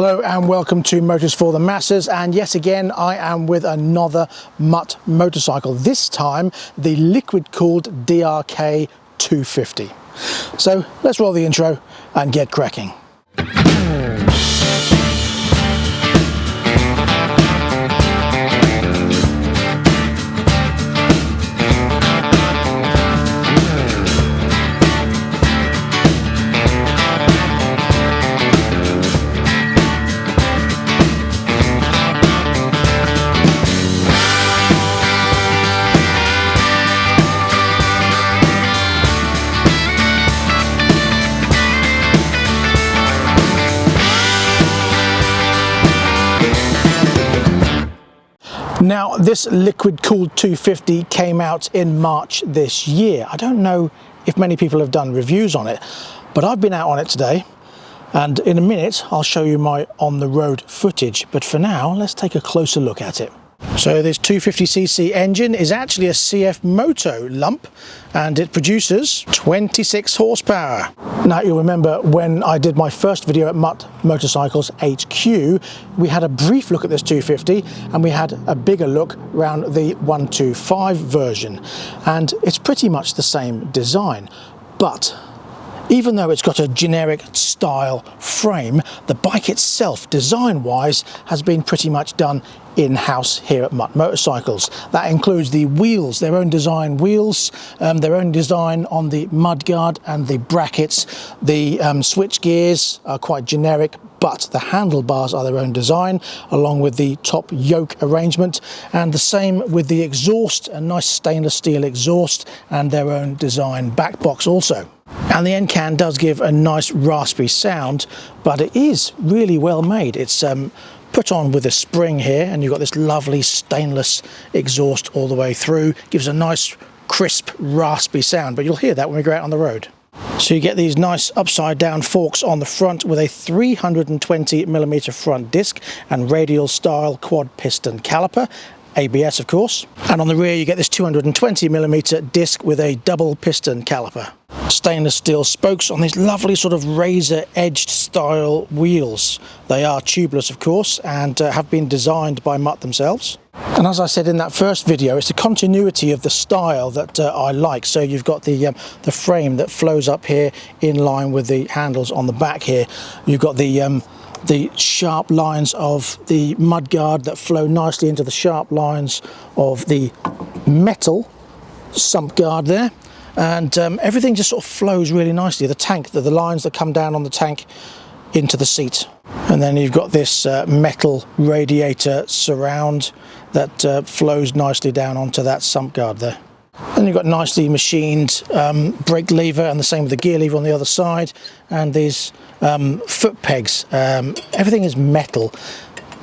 Hello and welcome to Motors for the Masses, and yet again I am with another MUTT motorcycle, this time the liquid cooled DRK 250. So let's roll the intro and get cracking. Now, this liquid cooled 250 came out in March this year. I don't know if many people have done reviews on it, but I've been out on it today, and in a minute I'll show you my on the road footage. But for now, let's take a closer look at it. So this 250cc engine is actually a CF Moto lump, and it produces 26 horsepower. Now, you'll remember when I did my first video at MUTT Motorcycles HQ, we had a brief look at this 250 and we had a bigger look around the 125 version, and it's pretty much the same design. But even though it's got a generic style frame, the bike itself, design-wise, has been pretty much done in-house here at MUTT Motorcycles. That includes the wheels, their own design wheels, their own design on the mudguard and the brackets. The switch gears are quite generic, but the handlebars are their own design, along with the top yoke arrangement, and the same with the exhaust, a nice stainless steel exhaust, and their own design back box also. And the end can does give a nice raspy sound, but it is really well made. It's put on with a spring here, and you've got this lovely stainless exhaust all the way through. Gives a nice crisp raspy sound, but you'll hear that when we go out on the road. So you get these nice upside down forks on the front with a 320mm front disc and radial style quad piston caliper, ABS of course. And on the rear you get this 220mm disc with a double piston caliper. Stainless steel spokes on these lovely sort of razor edged style wheels. They are tubeless of course, and have been designed by MUTT themselves. And as I said in that first video, it's a continuity of the style that I like. So you've got the frame that flows up here in line with the handles on the back here. You've got the sharp lines of the mudguard that flow nicely into the sharp lines of the metal sump guard there. And everything just sort of flows really nicely. The tank, the lines that come down on the tank into the seat. And then you've got this metal radiator surround that flows nicely down onto that sump guard there. Then you've got nicely machined brake lever, and the same with the gear lever on the other side, and these foot pegs. Everything is metal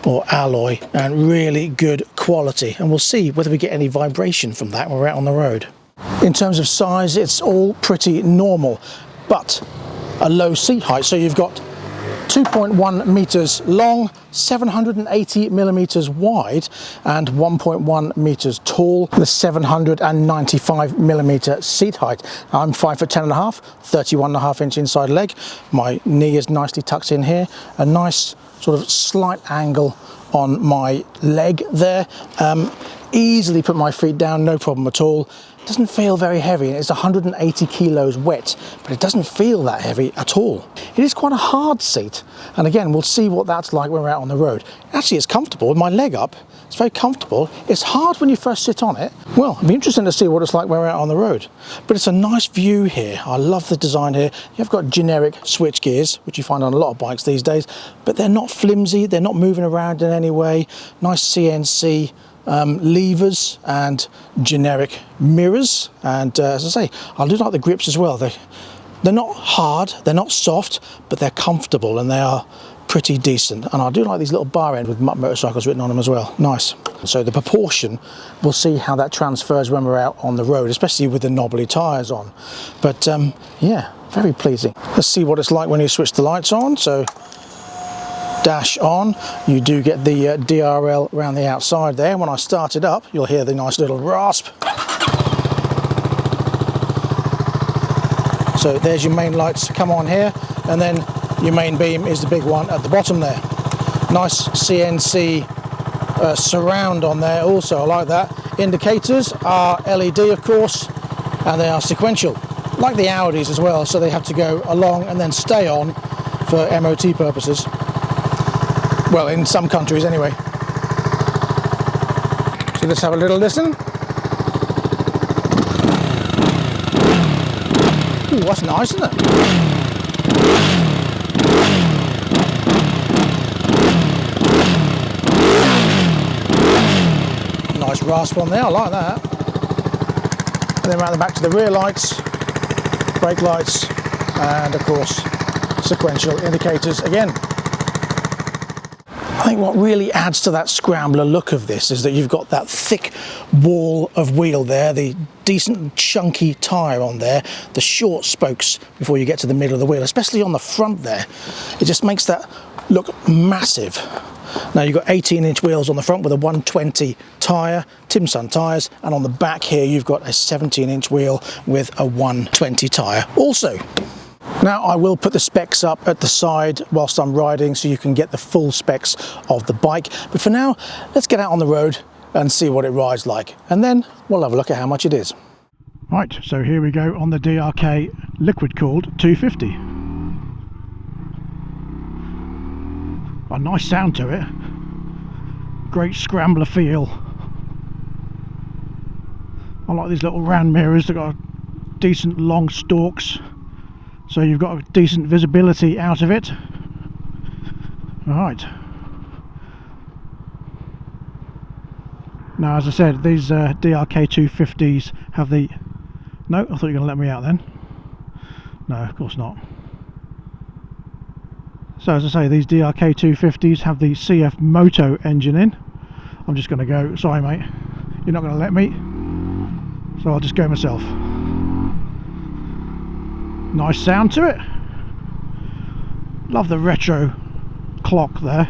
or alloy and really good quality, and we'll see whether we get any vibration from that when we're out on the road. In terms of size, it's all pretty normal, but a low seat height. So you've got 2.1 meters long, 780 millimeters wide, and 1.1 meters tall, with a 795 millimeter seat height. I'm 5'10½", 31.5 inch inside leg. My knee is nicely tucked in here. A nice sort of slight angle on my leg there. Easily put my feet down, no problem at all. Doesn't feel very heavy. It's 180 kilos wet, but it doesn't feel that heavy at all. It is quite a hard seat, and again we'll see what that's like when we're out on the road. Actually, it's comfortable with my leg up. It's very comfortable. It's hard when you first sit on it. Well, it'll be interesting to see what it's like when we're out on the road. But it's a nice view here. I love the design here. You've got generic switch gears, which you find on a lot of bikes these days, but they're not flimsy. They're not moving around in any way. Nice CNC levers and generic mirrors, and as I say, I do like the grips as well. They're not hard, they're not soft, but they're comfortable and they are pretty decent. And I do like these little bar end with MUTT Motorcycles written on them as well. Nice. So the proportion, we'll see how that transfers when we're out on the road, especially with the knobbly tyres on. But yeah, very pleasing. Let's see what it's like when you switch the lights on. So dash on, you do get the DRL around the outside there. When I start it up, you'll hear the nice little rasp. So there's your main lights come on here, and then your main beam is the big one at the bottom there. Nice CNC surround on there also, I like that. Indicators are LED of course, and they are sequential, like the Audis as well, so they have to go along and then stay on for MOT purposes. Well, in some countries anyway. So let's have a little listen. Ooh, that's nice, isn't it? Nice rasp on there, I like that. And then round the back to the rear lights, brake lights, and of course sequential indicators again. I think what really adds to that scrambler look of this is that you've got that thick wall of wheel there, the decent chunky tyre on there, the short spokes before you get to the middle of the wheel, especially on the front there. It just makes that look massive. Now you've got 18-inch wheels on the front with a 120 tyre, Timsun tyres, and on the back here you've got a 17-inch wheel with a 120 tyre also. Now I will put the specs up at the side whilst I'm riding so you can get the full specs of the bike, but for now let's get out on the road and see what it rides like, and then we'll have a look at how much it is. Right, so here we go on the DRK liquid cooled 250. A nice sound to it, great scrambler feel. I like these little round mirrors, they've got decent long stalks, so you've got a decent visibility out of it. Right. Now, as I said, these DRK 250s have the... No, I thought you were going to let me out then. No, of course not. So as I say, these DRK 250s have the CF Moto engine in. I'm just going to go, sorry mate, you're not going to let me, so I'll just go myself. Nice sound to it. Love the retro clock there.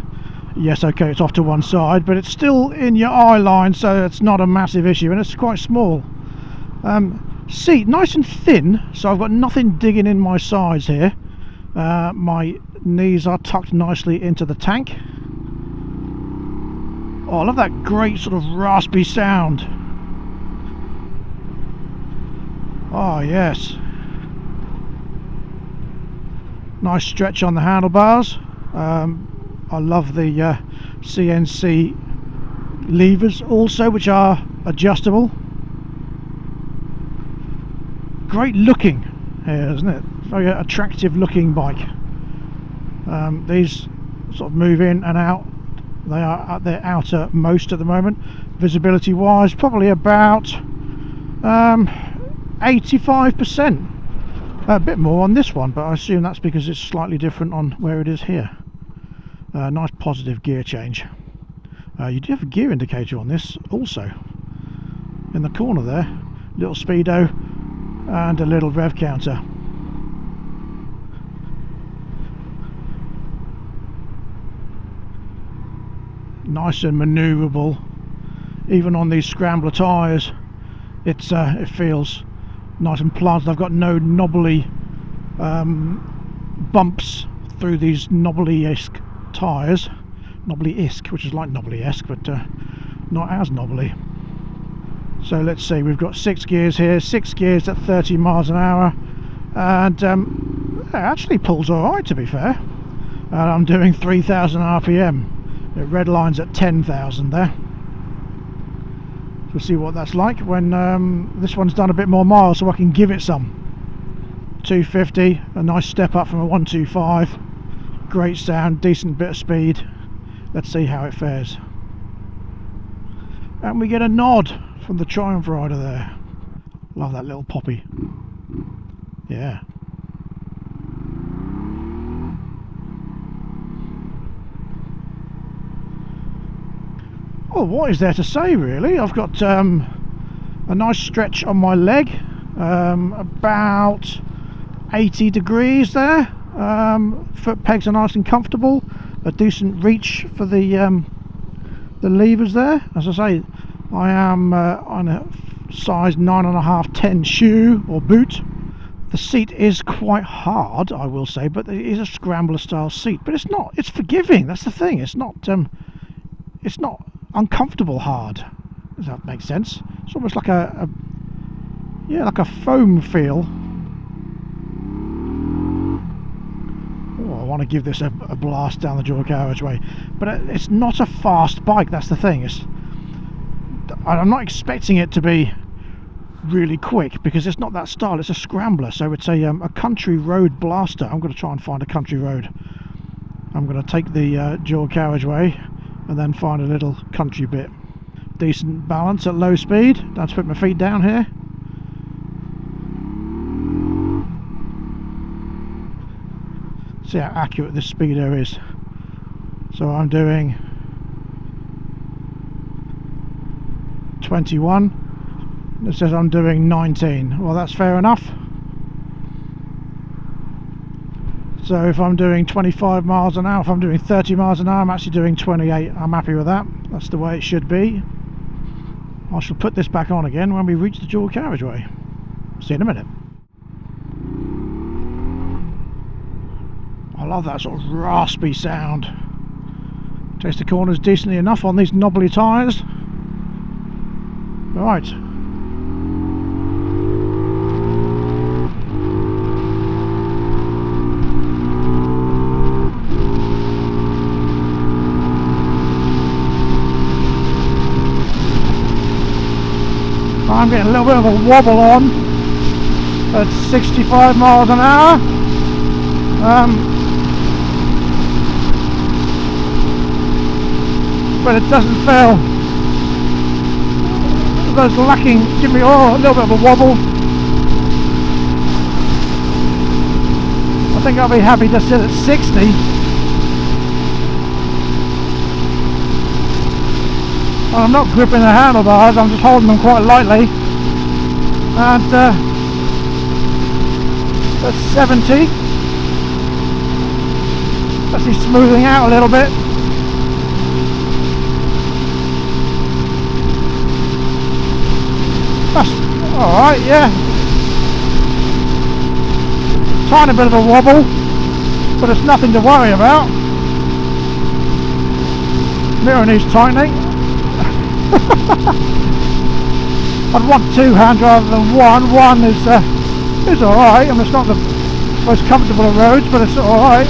Yes, okay, it's off to one side, but it's still in your eye line, so it's not a massive issue, and it's quite small. Seat nice and thin, so I've got nothing digging in my sides here. My knees are tucked nicely into the tank. Oh, I love that great sort of raspy sound. Oh yes. Nice stretch on the handlebars. I love the CNC levers also, which are adjustable. Great looking here, isn't it? Very attractive looking bike. These sort of move in and out. They are at their outermost at the moment. Visibility wise, probably about 85%. A bit more on this one, but I assume that's because it's slightly different on where it is here. Nice positive gear change. You do have a gear indicator on this also. In the corner there, little speedo and a little rev counter. Nice and manoeuvrable. Even on these scrambler tyres, it feels nice and planted. I've got no knobbly bumps through these knobbly-esque tyres. Knobbly-esque, which is like knobbly-esque, but not as knobbly. So let's see, we've got 6 gears here, 6 gears at 30 miles an hour, and it actually pulls alright, to be fair. And I'm doing 3,000 RPM. It red lines at 10,000 there. We'll see what that's like when this one's done a bit more miles, so I can give it some. 250, a nice step up from a 125. Great sound, decent bit of speed. Let's see how it fares. And we get a nod from the Triumph rider there. Love that little poppy. Yeah. Well, what is there to say really? I've got a nice stretch on my leg, about 80 degrees there. Foot pegs are nice and comfortable. A decent reach for the levers there. As I say, I am on a size 9.5/10 shoe or boot. The seat is quite hard, I will say, but it is a scrambler style seat. But it's not. It's forgiving. That's the thing. It's not uncomfortable hard. Does that make sense? It's almost like yeah, like a foam feel. Oh, I want to give this a blast down the dual carriageway, but it's not a fast bike. That's the thing. I'm not expecting it to be really quick because it's not that style. It's a scrambler, so it's a country road blaster. I'm going to try and find a country road. I'm going to take the dual carriageway and then find a little country bit. Decent balance at low speed. Don't have to put my feet down here. See how accurate this speedo is. So I'm doing 21. It says I'm doing 19. Well, that's fair enough. So if I'm doing 25 miles an hour, if I'm doing 30 miles an hour, I'm actually doing 28. I'm happy with that. That's the way it should be. I shall put this back on again when we reach the dual carriageway. See you in a minute. I love that sort of raspy sound. Takes the corners decently enough on these knobbly tyres. Right. I'm getting a little bit of a wobble on at 65 miles an hour. But it doesn't feel those lacking. Give me a little bit of a wobble. I think I'll be happy to sit at 60. Well, I'm not gripping the handlebars, I'm just holding them quite lightly. And that's 70. Actually smoothing out a little bit. That's alright, yeah. Tiny bit of a wobble, but it's nothing to worry about. Mirror needs tightening. I'd want two hands rather than one. One is alright. I mean, it's not the most comfortable of roads, but it's alright.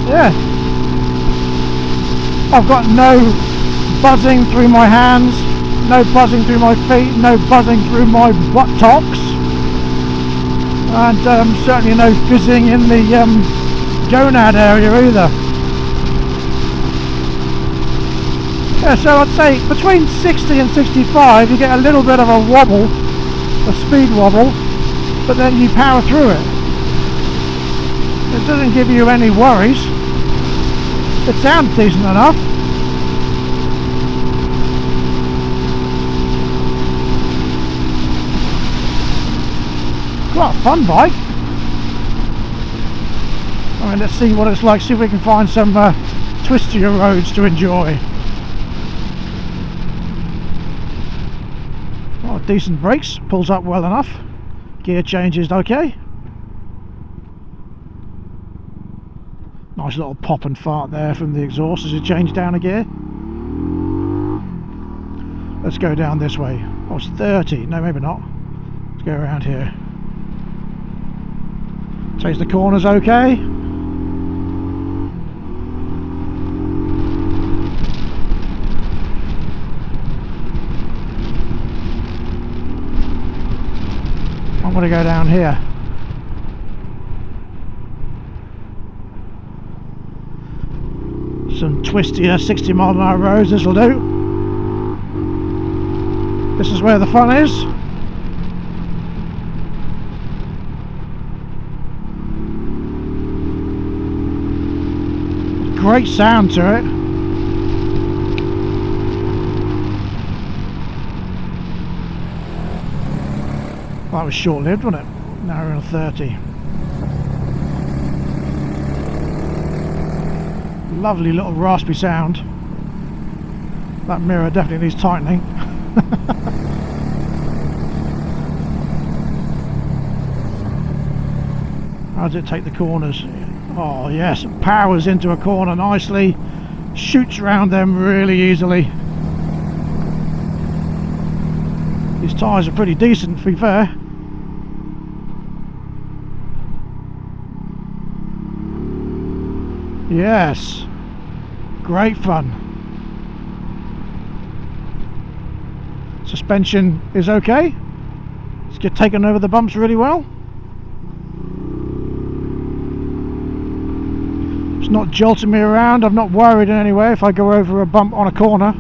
Yeah. I've got no buzzing through my hands, no buzzing through my feet, no buzzing through my buttocks, and certainly no fizzing in the gonad area either. Yeah, so I'd say between 60 and 65 you get a little bit of a wobble, a speed wobble, but then you power through it. It doesn't give you any worries. It sounds decent enough. Quite a fun bike. I mean, let's see what it's like, see if we can find some twistier roads to enjoy. Oh, decent brakes, pulls up well enough. Gear change is okay. Nice little pop and fart there from the exhaust as you change down a gear. Let's go down this way. Oh, it's 30. No, maybe not. Let's go around here. Takes the corners okay. I'm going to go down here. Some twistier 60 mile an hour roads, this will do. This is where the fun is. Great sound to it. Well, that was short-lived, wasn't it? Now we're on 30. Lovely little raspy sound. That mirror definitely needs tightening. How does it take the corners? Oh yes, powers into a corner nicely, shoots around them really easily. These tyres are pretty decent, to be fair. Yes, great fun. Suspension is okay. It's get taken over the bumps really well. It's not jolting me around. I'm not worried in any way if I go over a bump on a corner.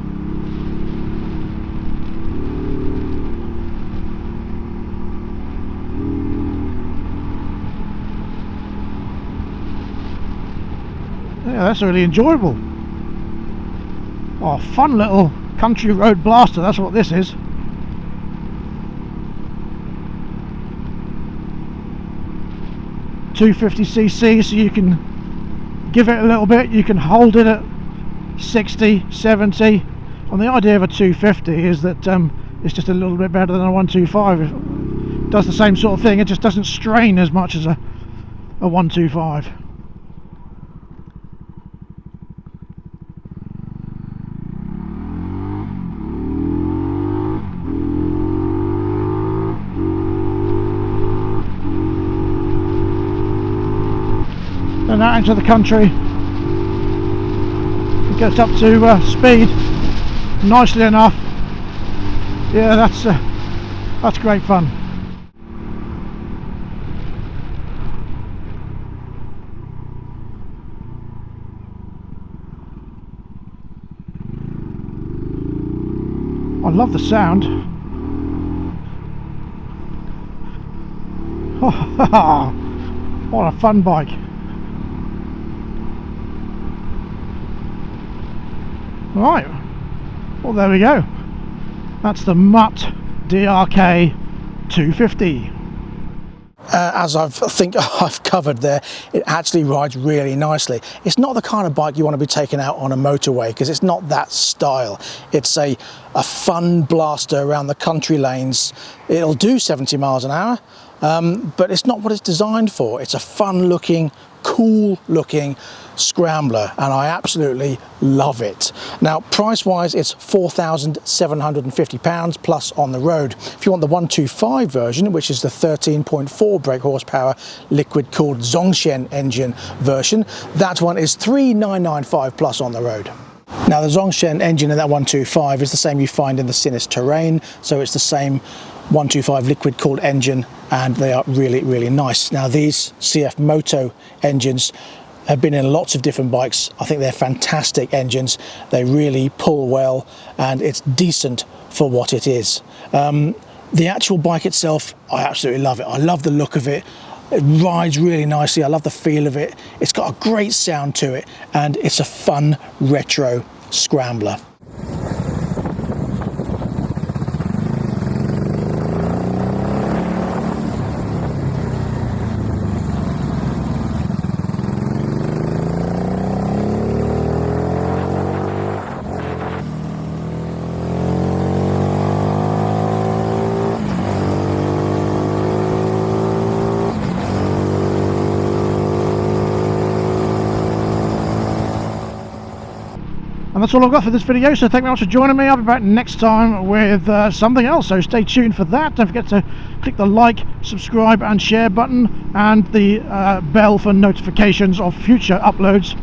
Yeah, that's really enjoyable. Oh, fun little country road blaster, that's what this is. .250cc, so you can give it a little bit, you can hold it at 60, 70, and the idea of a 250 is that it's just a little bit better than a 125. It does the same sort of thing, it just doesn't strain as much as a 125. And out into the country, it gets up to speed nicely enough. Yeah, that's great fun. I love the sound. What a fun bike. Right, well there we go. That's the MUTT DRK 250. As I think I've covered there, it actually rides really nicely. It's not the kind of bike you want to be taking out on a motorway because it's not that style. It's a fun blaster around the country lanes. It'll do 70 miles an hour, but it's not what it's designed for. It's a fun looking, cool looking scrambler, and I absolutely love it. Now price wise it's £4,750 plus on the road. If you want the 125 version, which is the 13.4 brake horsepower liquid cooled Zhongshen engine version, that one is £3,995 plus on the road. Now the Zhongshen engine in that 125 is the same you find in the Sinus Terrain, so it's the same 125 liquid cooled engine, and they are really nice. Now these CF Moto engines have been in lots of different bikes. I think they're fantastic engines. They really pull well and it's decent for what it is. The actual bike itself, I absolutely love it. I love the look of it. It rides really nicely. I love the feel of it. It's got a great sound to it and it's a fun retro scrambler. And that's all I've got for this video, so thank you very much for joining me. I'll be back next time with something else, so stay tuned for that. Don't forget to click the like, subscribe and share button and the bell for notifications of future uploads.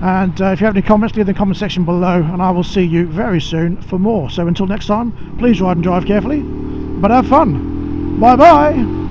And if you have any comments, leave them in the comment section below, and I will see you very soon for more. So until next time, please ride and drive carefully, but have fun. Bye bye.